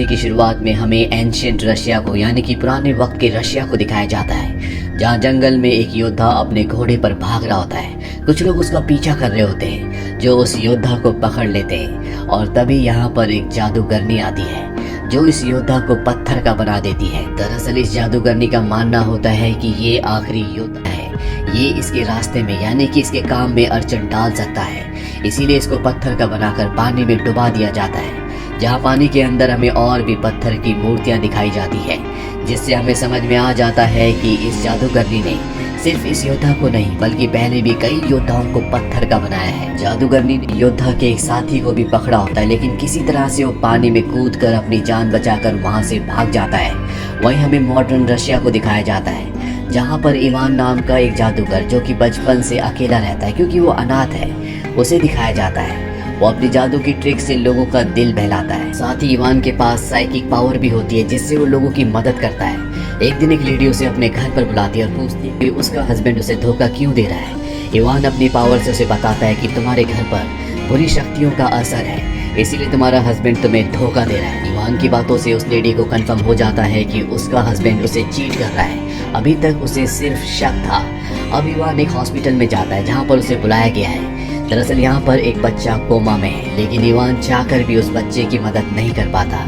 कहानी की शुरुआत में हमें एंशिएंट रशिया को यानी कि पुराने वक्त के रशिया को दिखाया जाता है, जहाँ जंगल में एक योद्धा अपने घोड़े पर भाग रहा होता है। कुछ लोग उसका पीछा कर रहे होते हैं जो उस योद्धा को पकड़ लेते हैं और तभी यहाँ पर एक जादूगरनी आती है जो इस योद्धा को पत्थर का बना देती है। दरअसल इस जादूगरनी का मानना होता है कि ये आखिरी योद्धा है, ये इसके रास्ते में यानी कि इसके काम में अड़चन डाल सकता है, इसीलिए इसको पत्थर का बनाकर पानी में डुबा दिया जाता है, जहाँ पानी के अंदर हमें और भी पत्थर की मूर्तियाँ दिखाई जाती है, जिससे हमें समझ में आ जाता है कि इस जादूगरनी ने सिर्फ इस योद्धा को नहीं बल्कि पहले भी कई योद्धाओं को पत्थर का बनाया है। जादूगरनी ने योद्धा के एक साथी को भी पकड़ा होता है, लेकिन किसी तरह से वो पानी में कूद कर अपनी जान बचाकर वहाँ से भाग जाता है। वहीं हमें मॉडर्न रशिया को दिखाया जाता है, जहाँ पर इवान नाम का एक जादूगर जो कि बचपन से अकेला रहता है क्योंकि वो अनाथ है, उसे दिखाया जाता है। वो अपनी जादू की ट्रिक से लोगों का दिल बहलाता है। साथ ही इवान के पास साइकिक पावर भी होती है जिससे वो लोगों की मदद करता है। एक दिन एक लेडी उसे अपने घर पर बुलाती है और पूछती है कि उसका हस्बैंड उसे धोखा क्यों दे रहा है। इवान अपनी पावर से उसे बताता है कि तुम्हारे घर पर बुरी शक्तियों का असर है, इसीलिए तुम्हारा हस्बैंड तुम्हें धोखा दे रहा है। इवान की बातों से उस लेडी को कंफर्म हो जाता है कि उसका हस्बैंड उसे चीट कर रहा है। अभी तक उसे सिर्फ शक था। अब इवान एक हॉस्पिटल में जाता है जहाँ पर उसे बुलाया गया है। दरअसल यहाँ पर एक बच्चा कोमा में है, लेकिन इवान चाहकर भी उस बच्चे की मदद नहीं कर पाता।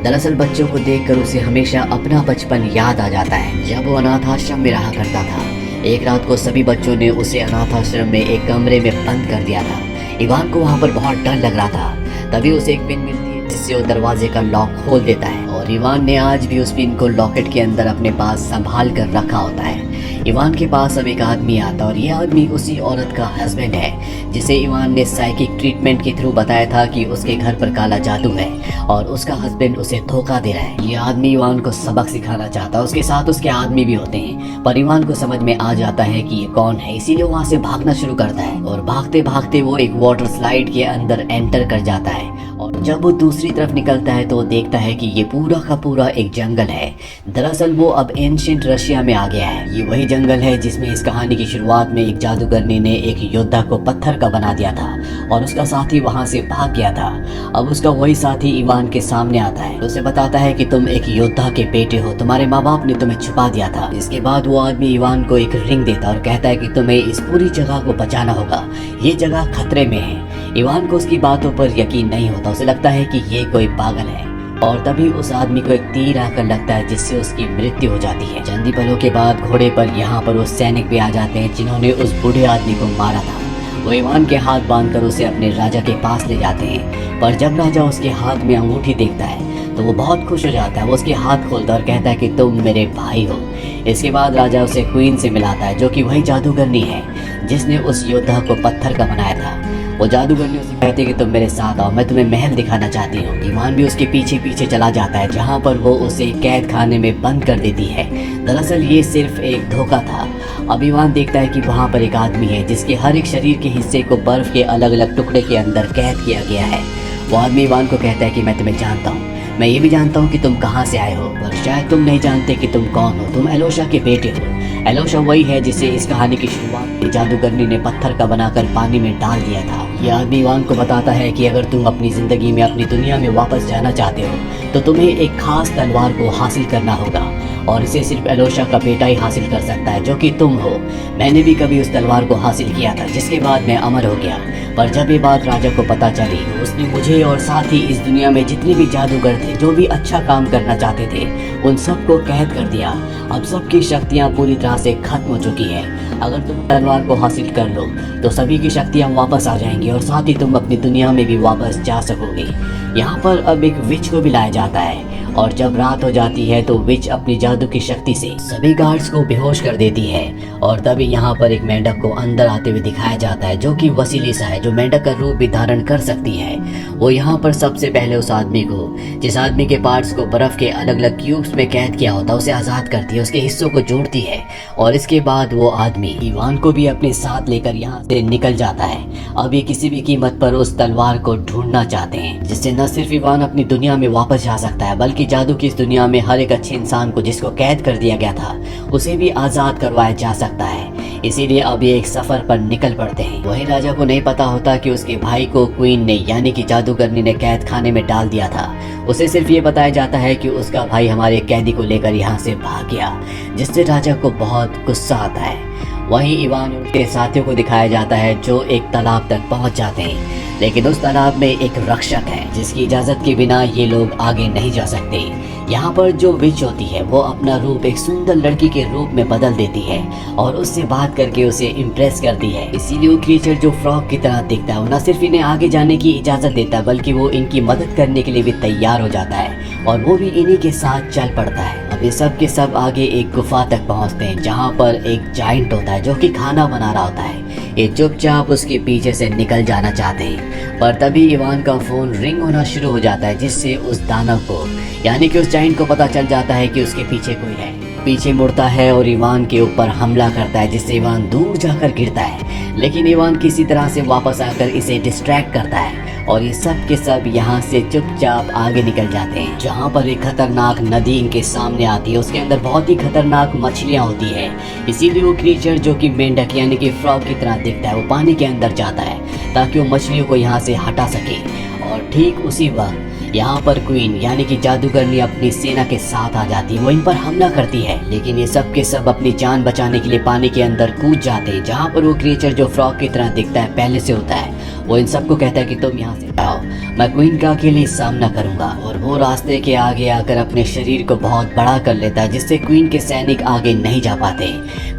दरअसल बच्चों को देखकर उसे हमेशा अपना बचपन याद आ जाता है, जब वो अनाथ आश्रम में रहा करता था। एक रात को सभी बच्चों ने उसे अनाथ आश्रम में एक कमरे में बंद कर दिया था। इवान को वहाँ पर बहुत डर लग रहा था। तभी उसे एक पिन मिलती है जिससे वो दरवाजे का लॉक खोल देता है, और इवान ने आज भी उस पिन को लॉकेट के अंदर अपने पास संभाल कर रखा होता है। इवान के पास अब एक आदमी आता और ये आदमी उसी औरत का हस्बैंड है जिसे इवान ने साइकिक ट्रीटमेंट के थ्रू बताया था कि उसके घर पर काला जादू है और उसका हस्बैंड उसे धोखा दे रहा है। ये आदमी इवान को सबक सिखाना चाहता है, उसके साथ उसके आदमी भी होते हैं, पर इवान को समझ में आ जाता है कि ये कौन है, इसीलिए वहाँ से भागना शुरू करता है और भागते भागते वो एक वाटर स्लाइड के अंदर एंटर कर जाता है। और जब वो दूसरी तरफ निकलता है तो वो देखता है कि ये पूरा का पूरा एक जंगल है। दरअसल वो अब एंशिएंट रशिया में आ गया है। ये वही जंगल है जिसमें इस कहानी की शुरुआत में एक जादूगरनी ने एक योद्धा को पत्थर का बना दिया था और उसका साथी वहां से भाग गया था। अब उसका वही साथी इवान के सामने आता है, उसे बताता है कि तुम एक योद्धा के बेटे हो, तुम्हारे माँ बाप ने तुम्हें छुपा दिया था। इसके बाद वो आदमी इवान को एक रिंग देता और कहता है कि तुम्हें इस पूरी जगह को बचाना होगा, ये जगह खतरे में है। इवान को उसकी बातों पर यकीन नहीं होता, उसे लगता है कि ये कोई पागल है, और तभी उस आदमी को एक तीर आकर लगता है जिससे उसकी मृत्यु हो जाती है। चंद ही पलों के बाद घोड़े पर यहाँ पर वो सैनिक भी आ जाते हैं जिन्होंने उस बूढ़े आदमी को मारा था। वो इवान के हाथ बांधकर उसे अपने राजा के पास ले जाते हैं, पर जब राजा उसके हाथ में अंगूठी देखता है तो वो बहुत खुश हो जाता है। वो उसके हाथ खोलता है और कहता है कि तुम मेरे भाई हो। इसके बाद राजा उसे क्वीन से मिलाता है जो कि वही जादूगरनी है जिसने उस योद्धा को पत्थर का बनाया था। वो जादूगरनी उसे कहती है कि तुम मेरे साथ आओ, मैं तुम्हें महल दिखाना चाहती हूँ। इवान भी उसके पीछे पीछे चला जाता है जहाँ पर वो उसे कैद खाने में बंद कर देती है। दरअसल ये सिर्फ एक धोखा था। अब इवान देखता है कि वहाँ पर एक आदमी है जिसके हर एक शरीर के हिस्से को बर्फ के अलग अलग टुकड़े के अंदर कैद किया गया है। वो आदमी इवान को कहता है कि मैं तुम्हें जानता हूँ, मैं ये भी जानता हूँ कि तुम कहाँ से आए हो, पर शायद तुम नहीं जानते कि तुम कौन हो। तुम एलोशा के बेटे हो। एलोशा वही है जिसे इस कहानी की शुरुआत में जादूगरनी ने पत्थर का बनाकर पानी में डाल दिया था। यह आदमी इवान को बताता है कि अगर तुम अपनी जिंदगी में अपनी दुनिया में वापस जाना चाहते हो तो तुम्हें एक खास तलवार को हासिल करना होगा, और इसे सिर्फ एलोशा का बेटा ही हासिल कर सकता है जो कि तुम हो। मैंने भी कभी उस तलवार को हासिल किया था जिसके बाद मैं अमर हो गया, पर जब ये बात राजा को पता चली तो उसने मुझे और साथ ही इस दुनिया में जितने भी जादूगर थे जो भी अच्छा काम करना चाहते थे उन सबको कैद कर दिया। अब सबकी शक्तियाँ पूरी तरह से खत्म हो चुकी है। अगर तुम तलवार को हासिल कर लो तो सभी की शक्तियाँ वापस आ जाएंगी और साथ ही तुम अपनी दुनिया में भी वापस जा सकोगे। यहाँ पर अब एक विच को भी लाया जाता है, और जब रात हो जाती है तो विच अपनी जादू की शक्ति से सभी गार्ड्स को बेहोश कर देती है। और तभी यहाँ पर एक मेंढक को अंदर आते हुए दिखाया जाता है जो कि वसीलिसा है, जो मेंढक का रूप भी धारण कर सकती है। वो यहाँ पर सबसे पहले उस आदमी को, जिस आदमी के पार्ट्स को बर्फ के अलग अलग क्यूब्स में कैद किया होता है, उसे आजाद करती है, उसके हिस्सों को जोड़ती है, और इसके बाद वो आदमी इवान को भी अपने साथ लेकर यहाँ से निकल जाता है। अब ये किसी भी कीमत पर उस तलवार को ढूंढना चाहते हैं जिससे न सिर्फ इवान अपनी दुनिया में वापस जा सकता है बल्कि जादू की इस दुनिया में हर एक अच्छे इंसान को जिसको कैद कर दिया गया था उसे भी आजाद करवाया जा सकता है। इसीलिए अब ये एक सफर पर निकल पड़ते हैं। वहीं राजा को नहीं पता होता कि उसके भाई को क्वीन ने यानी कि जादूगरनी ने कैद खाने में डाल दिया था। उसे सिर्फ ये बताया जाता है कि उसका भाई हमारे कैदी को लेकर यहाँ से भाग गया, जिससे राजा को बहुत गुस्सा आता है। वहीं इवान और उसके साथियों को दिखाया जाता है जो एक तालाब तक पहुंच जाते हैं, लेकिन उस तालाब में एक रक्षक है जिसकी इजाजत के बिना ये लोग आगे नहीं जा सकते। यहाँ पर जो विच होती है वो अपना रूप एक सुंदर लड़की के रूप में बदल देती है और उससे बात करके उसे इम्प्रेस करती है। इसीलिए वो क्रिएचर जो फ्रॉग की तरह दिखता है वो न सिर्फ इन्हें आगे जाने की इजाजत देता है बल्कि वो इनकी मदद करने के लिए भी तैयार हो जाता है और वो भी इन्हीं के साथ चल पड़ता है। अब ये सब के सब आगे एक गुफा तक पहुँचते हैं जहाँ पर एक जाइंट होता है जो कि खाना बना रहा होता है। ये चुपचाप उसके पीछे से निकल जाना चाहते हैं, पर तभी इवान का फोन रिंग होना शुरू हो जाता है, जिससे उस दानव को यानी कि उस जाइंट को पता चल जाता है कि उसके पीछे कोई है। पीछे मुड़ता है और इवान के ऊपर हमला करता है, जिससे इवान दूर जाकर गिरता है। लेकिन इवान किसी तरह से वापस आकर इसे डिस्ट्रैक्ट करता है और ये सब के सब यहाँ से चुपचाप आगे निकल जाते हैं, जहाँ पर एक खतरनाक नदी इनके सामने आती है। उसके अंदर बहुत ही खतरनाक मछलियाँ होती है। इसीलिए वो क्रिएचर जो कि मेंढक यानी कि फ्रॉग की तरह दिखता है वो पानी के अंदर जाता है ताकि वो मछलियों को यहाँ से हटा सके। और ठीक उसी वक्त यहाँ पर क्वीन यानी कि जादूगरनी अपनी सेना के साथ आ जाती है। वो इन पर हमला करती है, लेकिन ये सब के सब अपनी जान बचाने के लिए पानी के अंदर कूद जाते हैं, जहाँ पर वो क्रिएचर जो फ्रॉग की तरह दिखता है पहले से होता है। वो इन सबको कहता है कि तुम यहाँ से जाओ, मैं क्वीन का अकेले सामना करूंगा। और वो रास्ते के आगे आकर अपने शरीर को बहुत बड़ा कर लेता है, जिससे क्वीन के सैनिक आगे नहीं जा पाते।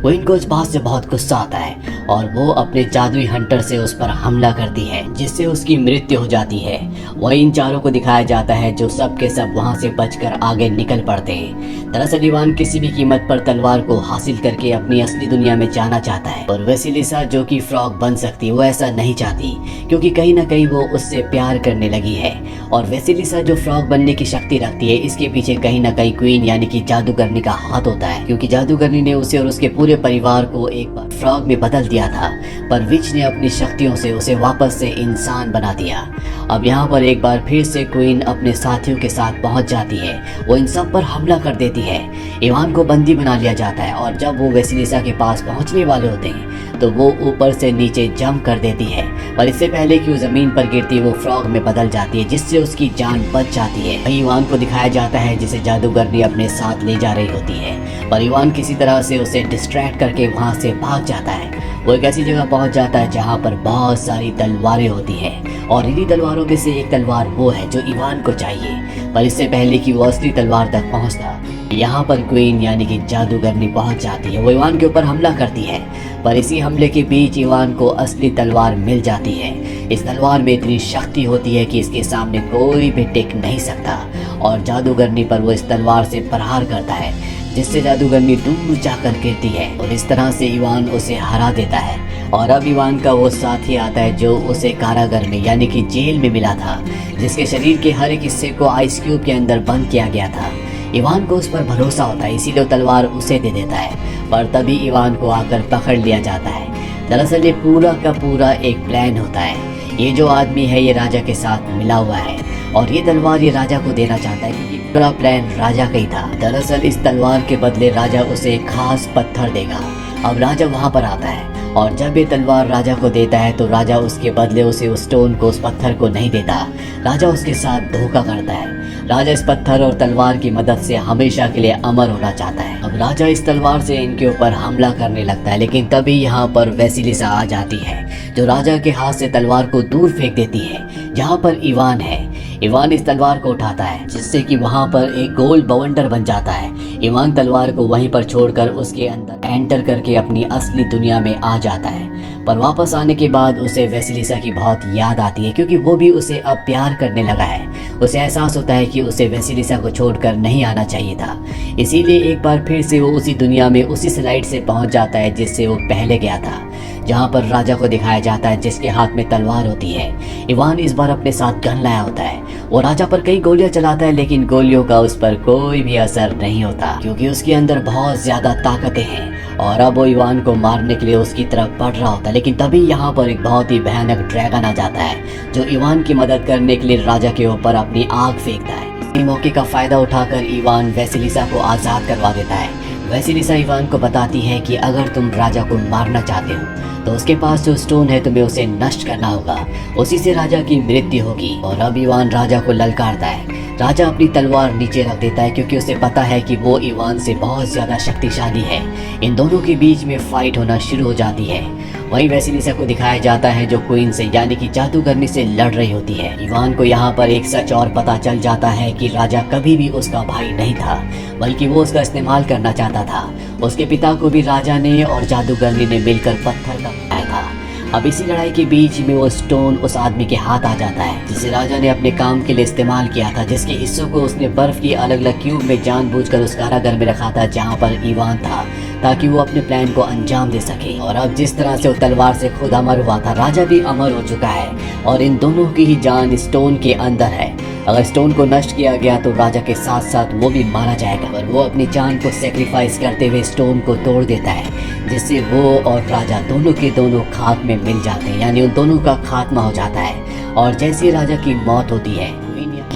क्वीन को इस बात से बहुत गुस्सा आता है और वो अपने जादुई हंटर से उस पर हमला करती है, जिससे उसकी मृत्यु हो जाती है। वही इन चारों को दिखाया जाता है जो सब के सब वहाँ से बचकर आगे निकल पड़ते हैं। दरअसल इवान किसी भी कीमत पर तलवार को हासिल करके अपनी असली दुनिया में जाना चाहता है, और वेसिलिसा जो कि फ्रॉग बन सकती है वो ऐसा नहीं चाहती, क्योंकि कहीं ना कहीं वो उससे प्यार करने लगी है। और वेसिलिसा जो फ्रॉग बनने की शक्ति रखती है, इसके पीछे कहीं ना कहीं क्वीन यानी कि जादूगरनी का हाथ होता है, क्योंकि जादूगरनी ने उसे और उसके पूरे परिवार को एक बार फ्रॉग में बदल दिया था, पर विच ने अपनी शक्तियों से उसे वापस से इंसान बना दिया। अब यहाँ पर एक बार फिर से क्वीन अपने साथियों के साथ पहुंच जाती है। वो इन सब पर हमला कर देती है। इवान को बंदी बना लिया जाता है और जब वो वेसिलिसा के पास पहुंचने वाले होते हैं तो वो ऊपर से नीचे जंप कर देती है, पर इससे पहले कि वो जमीन पर गिरती वो फ्रॉग में बदल जाती है, जिससे उसकी जान बच जाती है। वहीं इवान को दिखाया जाता है जिसे जादूगरनी अपने साथ ले जा रही होती है, पर इवान किसी तरह से उसे डिस्ट्रैक्ट करके वहाँ से भाग जाता है। वो एक ऐसी जगह पहुंच जाता है जहाँ पर बहुत सारी तलवारें होती हैं, और इन्हीं तलवारों में से एक तलवार वो है जो इवान को चाहिए। पर इससे पहले कि वो असली तलवार तक पहुंचता, यहाँ पर क्वीन यानी कि जादूगरनी पहुंच जाती है। वो इवान के ऊपर हमला करती है, पर इसी हमले के बीच इवान को असली तलवार मिल जाती है। इस तलवार में इतनी शक्ति होती है कि इसके सामने कोई भी टिक नहीं सकता, और जादूगरनी पर वो इस तलवार से प्रहार करता है, जिससे जादूगरनी दूर जाकर गिरती है, और इस तरह से इवान उसे हरा देता है। और अब इवान का वो साथी आता है जो उसे कारागार में यानी कि जेल में मिला था, जिसके शरीर के हर एक हिस्से को आइस क्यूब के अंदर बंद किया गया था। इवान को उस पर भरोसा होता है, इसीलिए तलवार उसे दे देता है, पर तभी इवान को आकर पकड़ लिया जाता है। दरअसल ये पूरा का पूरा एक प्लान होता है। ये जो आदमी है ये राजा के साथ मिला हुआ है, और ये तलवार ये राजा को देना चाहता है, क्योंकि पूरा प्लान राजा का ही था। दरअसल इस तलवार के बदले राजा उसे एक खास पत्थर देगा। अब राजा वहाँ पर आता है, और जब ये तलवार राजा को देता है तो राजा उसके बदले उसे उस स्टोन को, उस पत्थर को नहीं देता। राजा उसके साथ धोखा करता है। राजा इस पत्थर और तलवार की मदद से हमेशा के लिए अमर होना चाहता है। अब राजा इस तलवार से इनके ऊपर हमला करने लगता है, लेकिन तभी यहाँ पर वेसिलिसा आ जाती है, जो राजा के हाथ से तलवार को दूर फेंक देती है जहाँ पर इवान है। इवान इस तलवार को उठाता है, जिससे कि वहाँ पर एक गोल बवंडर बन जाता है। इवान तलवार को वहीं पर छोड़कर उसके अंदर एंटर करके अपनी असली दुनिया में आ जाता है, पर वापस आने के बाद उसे वेसिलिसा की बहुत याद आती है, क्योंकि वो भी उसे अब प्यार करने लगा है। उसे एहसास होता है कि उसे वेसिलिसा को छोड़कर नहीं आना चाहिए था, इसीलिए एक बार फिर से वो उसी दुनिया में उसी स्लाइड से पहुंच जाता है जिससे वो पहले गया था, जहाँ पर राजा को दिखाया जाता है जिसके हाथ में तलवार होती है। इवान इस बार अपने साथ गन लाया होता है। वो राजा पर कई गोलियां चलाता है, लेकिन गोलियों का उस पर कोई भी असर नहीं होता, क्योंकि उसके अंदर बहुत ज्यादा ताकतें हैं। और अब वो इवान को मारने के लिए उसकी तरफ बढ़ रहा होता है, लेकिन तभी यहाँ पर एक बहुत ही भयानक ड्रैगन आ जाता है, जो इवान की मदद करने के लिए राजा के ऊपर अपनी आग फेंकता है। इसी मौके का फायदा उठाकर इवान वेसिलिसा को आजाद करवा देता है। वैसिलिसा इवान को बताती है कि अगर तुम राजा को मारना चाहते हो तो उसके पास जो स्टोन है तुम्हें उसे नष्ट करना होगा, उसी से राजा की मृत्यु होगी। और अब इवान राजा को ललकारता है। राजा अपनी तलवार नीचे रख देता है क्योंकि उसे पता है कि वो इवान से बहुत ज्यादा शक्तिशाली है। इन दोनों के बीच में फाइट होना शुरू हो जाती है। वहीं वैसिलिसा को दिखाया जाता है जो क्वीन से यानी कि जादूगरनी से लड़ रही होती है। इवान को यहाँ पर एक सच और पता चल जाता है कि राजा कभी भी उसका भाई नहीं था, बल्कि वो उसका इस्तेमाल करना चाहता था। उसके पिता को भी राजा ने और जादूगरनी ने मिलकर पत्थर का बनाया था। अब इसी लड़ाई के बीच में वो स्टोन उस आदमी के हाथ आ जाता है जिसे राजा ने अपने काम के लिए इस्तेमाल किया था, जिसके हिस्सों को उसने बर्फ की अलग अलग क्यूब में जानबूझकर उस कारागार में रखा था जहाँ पर इवान था, ताकि वो अपने प्लान को अंजाम दे सके। और अब जिस तरह से वो तलवार से खुद अमर हुआ था, राजा भी अमर हो चुका है और इन दोनों की ही जान स्टोन के अंदर है। अगर स्टोन को नष्ट किया गया तो राजा के साथ साथ वो भी मारा जाएगा, पर वो अपनी जान को सेक्रीफाइस करते हुए स्टोन को तोड़ देता है, जिससे वो और राजा दोनों के दोनों खाक में मिल जाते हैं, यानी उन दोनों का खात्मा हो जाता है। और जैसे राजा की मौत होती है,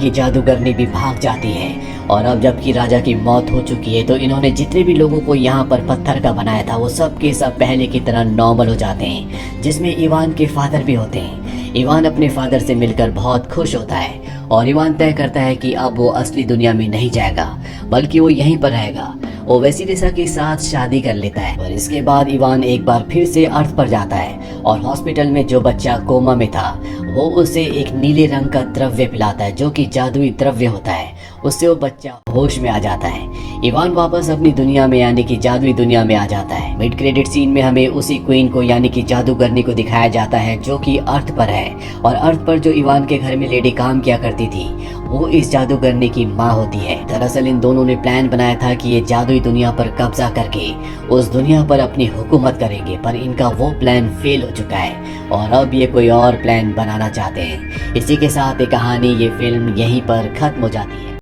ये जादूगरनी भी भाग जाती है। और अब जबकि राजा की मौत हो चुकी है तो इन्होंने जितने भी लोगों को यहाँ पर पत्थर का बनाया था वो सब के सब पहले की तरह नॉर्मल हो जाते हैं, जिसमें इवान के फादर भी होते हैं। इवान अपने फादर से मिलकर बहुत खुश होता है और इवान तय करता है कि अब वो असली दुनिया में नहीं जाएगा, बल्कि वो यहीं पर रहेगा। वो वैसिलिसा के साथ शादी कर लेता है और इसके बाद इवान एक बार फिर से अर्थ पर जाता है और हॉस्पिटल में जो बच्चा कोमा में था वो उसे एक नीले रंग का द्रव्य पिलाता है जो कि जादुई द्रव्य होता है। उससे वो बच्चा होश में आ जाता है। इवान वापस अपनी दुनिया में यानी कि जादुई दुनिया में आ जाता है। मिड क्रेडिट सीन में हमें उसी क्वीन को यानी कि जादूगरनी को दिखाया जाता है जो कि अर्थ पर है, और अर्थ पर जो इवान के घर में लेडी काम किया करती थी वो इस जादूगरनी की माँ होती है। दरअसल इन दोनों ने प्लान बनाया था कि ये जादुई दुनिया पर कब्जा करके उस दुनिया पर अपनी हुकूमत करेंगे, पर इनका वो प्लान फेल हो चुका है और अब ये कोई और प्लान बनाना चाहते हैं। इसी के साथ ये कहानी, ये फिल्म यहीं पर खत्म हो जाती है।